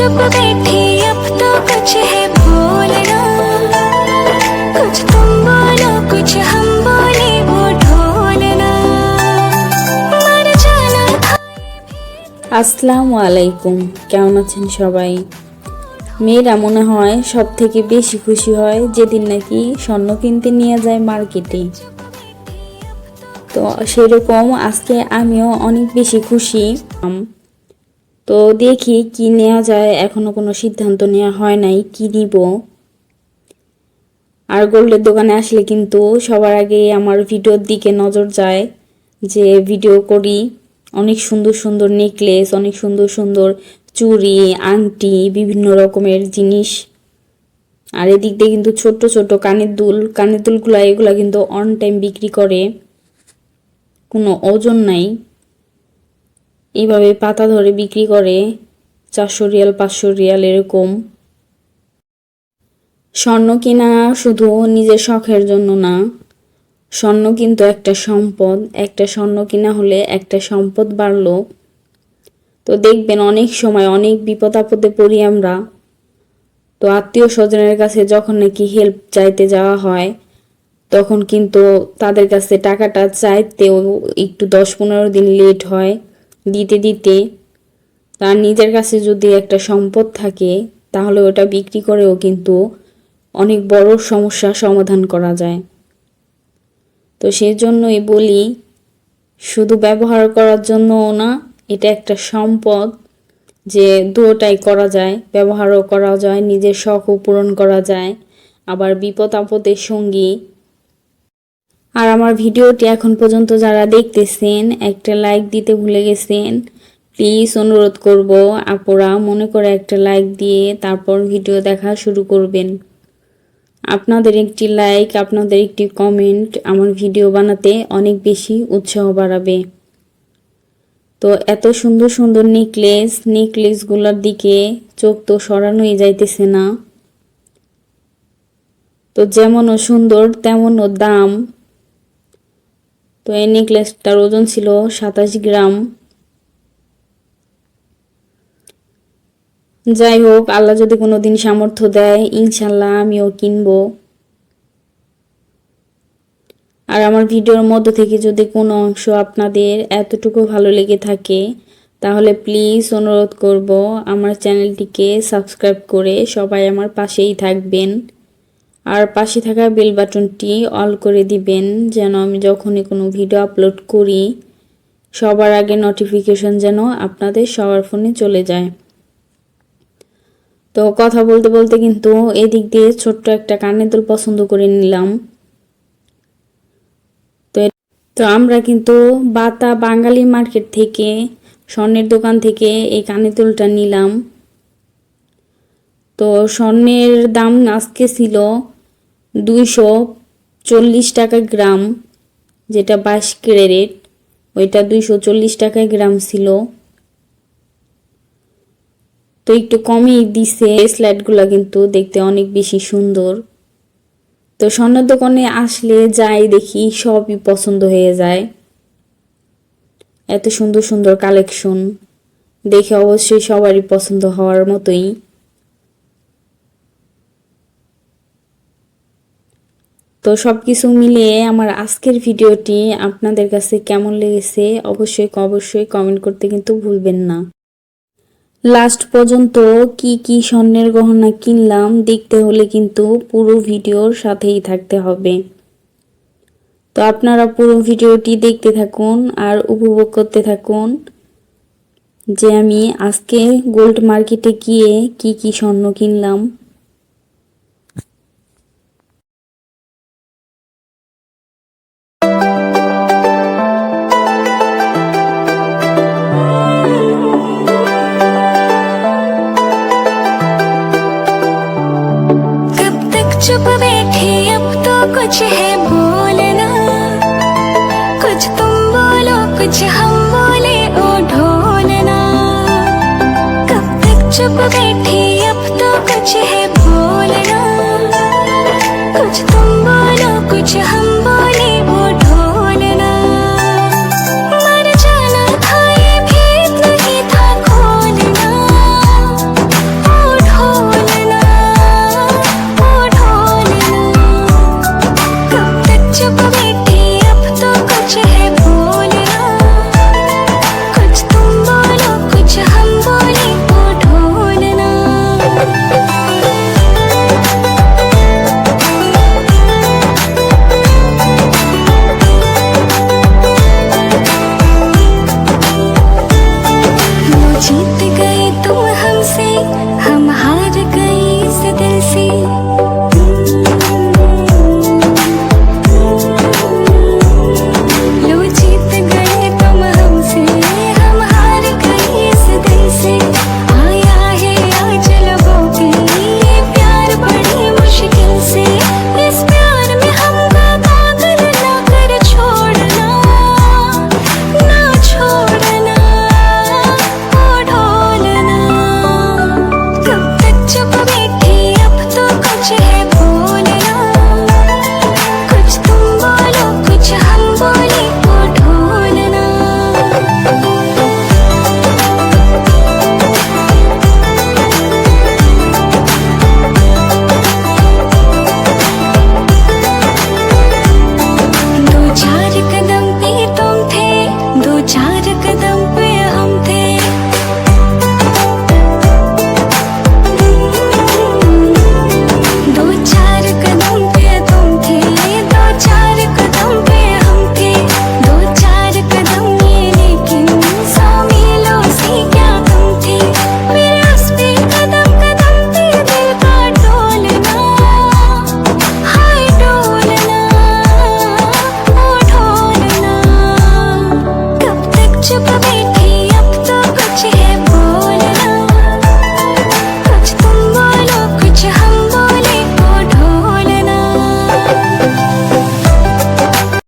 चुप बैठी अब तो कुछ है बोलना, कुछ तुम बोलो कुछ हम बोले वो ढोलना, मर जाना था। আসসালামু আলাইকুম, কেমন আছেন সবাই? মেয়েরা মনে হয় সব থেকে বেশি খুশি হয় যেদিন নাকি স্বর্ণ কিনতে নিয়ে যায় মার্কেটে। তো সেরকম আজকে আমিও অনেক বেশি খুশি। তো দেখি কি নেওয়া যায়, এখনো কোনো সিদ্ধান্ত নেওয়া হয় নাই কি নিব। আর গোল্ডের দোকানে আসলে কিন্তু সবার আগে আমার ভিডিওর দিকে নজর যায়, যে ভিডিও করি। অনেক সুন্দর সুন্দর নেকলেস, অনেক সুন্দর সুন্দর চুড়ি, আংটি, বিভিন্ন রকমের জিনিস। আর এদিক দিয়ে কিন্তু ছোট ছোট কানের দুলগুলো এগুলা কিন্তু অন টাইম বিক্রি করে, কোনো ওজন নাই। এইভাবে পাতা ধরে বিক্রি করে, 400 রিয়াল 500 রিয়াল এরকম। স্বর্ণ কিনা শুধু নিজের শখের জন্য না, স্বর্ণ কিন্তু একটা সম্পদ। একটা স্বর্ণ কিনা হলে একটা সম্পদ বাড়লো। তো দেখবেন অনেক সময় অনেক বিপদ আপদে পড়ি আমরা। তো আত্মীয় স্বজনের কাছে যখন নাকি হেল্প চাইতে যাওয়া হয়, তখন কিন্তু তাদের কাছে টাকাটা চাইতেও একটু 10-15 দিন লেট হয় দিতে দিতে। তার নিজের কাছে যদি একটা সম্পদ থাকে, তাহলে ওটা বিক্রি করেও কিন্তু অনেক বড় সমস্যার সমাধান করা যায়। তো সেই জন্যই বলি, শুধু ব্যবহার করার জন্যও না, এটা একটা সম্পদ যে দুটোটাই করা যায়। ব্যবহারও করা যায়, নিজের শখও পূরণ করা যায়, আবার বিপদ আপদের সঙ্গী। আর আমার ভিডিওটি এখন পর্যন্ত যারা দেখতেছেন, একটা লাইক দিতে ভুলে গেছেন, প্লিজ অনুরোধ করব আপুরা মনে করে একটা লাইক দিয়ে তারপর ভিডিও দেখা শুরু করবেন। আপনাদের একটি লাইক, আপনাদের একটি কমেন্ট আমার ভিডিও বানাতে অনেক বেশি উৎসাহ বাড়াবে। তো এত সুন্দর সুন্দর নেকলেসগুলোর দিকে চোখ তো সরানোই যাইতেছে না। তো যেমনও সুন্দর তেমনও দাম। তো এই নেকলেসটার ওজন ছিল 27 গ্রাম। যাই হোক, আল্লাহ যদি কোনোদিন সামর্থ্য দেয়, ইনশাল্লাহ আমিও কিনবো। আর আমার ভিডিওর মধ্য থেকে যদি কোনো অংশ আপনাদের এতটুকু ভালো লেগে থাকে, তাহলে প্লিজ অনুরোধ করব আমার চ্যানেলটিকে সাবস্ক্রাইব করে সবাই আমার পাশেই থাকবেন। আর পাশে থাকা বেল বাটনটি অল করে দিবেন, যেন আমি যখনই কোনো ভিডিও আপলোড করি সবার আগে নোটিফিকেশন যেন আপনাদের সবার ফোনে চলে যায়। তো কথা বলতে বলতে কিন্তু এদিক দিয়ে ছোট্ট একটা কানের দুল পছন্দ করে নিলাম। তো আমরা কিন্তু বাঙালি মার্কেট থেকে, স্বর্ণের দোকান থেকে এই কানের দুলটা নিলাম। তো স্বর্ণের দাম আজকে ছিল 240 টাকা গ্রাম, যেটা 22 ক্যারেট, ওইটা 240 টাকা গ্রাম ছিল। তো একটু কমই দিছে। স্লাইডগুলো কিন্তু দেখতে অনেক বেশি সুন্দর। তো স্বর্ণের দোকানে আসলে যাই দেখি সবই পছন্দ হয়ে যায়। এত সুন্দর সুন্দর কালেকশন দেখে অবশ্যই সবারই পছন্দ হওয়ার মতোই। তো সবকিছু মিলিয়ে আমার আজকের ভিডিওটি আপনাদের কাছে কেমন লেগেছে অবশ্যই কমেন্ট করতে কিন্তু ভুলবেন না। লাস্ট পর্যন্ত কি কি স্বর্ণের গহনা কিনলাম দেখতে হলে কিন্তু পুরো ভিডিওর সাথেই থাকতে হবে। তো আপনারা পুরো ভিডিওটি দেখতে থাকুন আর উপভোগ করতে থাকুন যে আমি আজকে গোল্ড মার্কেটে গিয়ে কি কি স্বর্ণ কিনলাম। चुप बैठी अब तो कुछ है बोलना, कुछ तुम बोलो कुछ हम बोले ओ ढोलना, कब तक चुप बैठी अब तो कुछ है बोलना, कुछ तुम बोलो कुछ हम